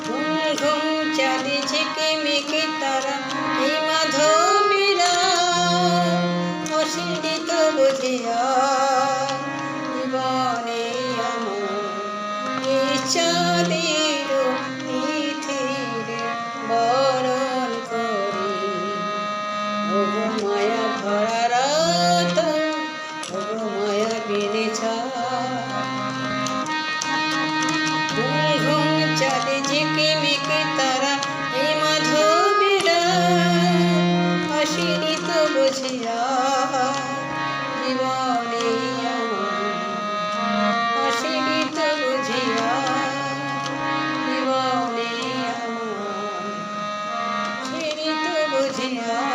ঘুম ঘুম চাঁদে ঝেঁকে মেঘে তারা এই মাধবীরা অসীমিত বুঝিয়া জীবনে আমার এই চাঁদের তিথির বরণ করি। ওগো মায়া ভরা রাত, ওগো মায়া বিনে ঘুম ঘুম চাঁদে ঝেঁকে মেঘে তারা এই মাধবীরা অসীমিত বুঝিয়া জীবনে আমার অসীমিত বুঝিয়া জীবনে আমার অসীমিত বুঝিয়া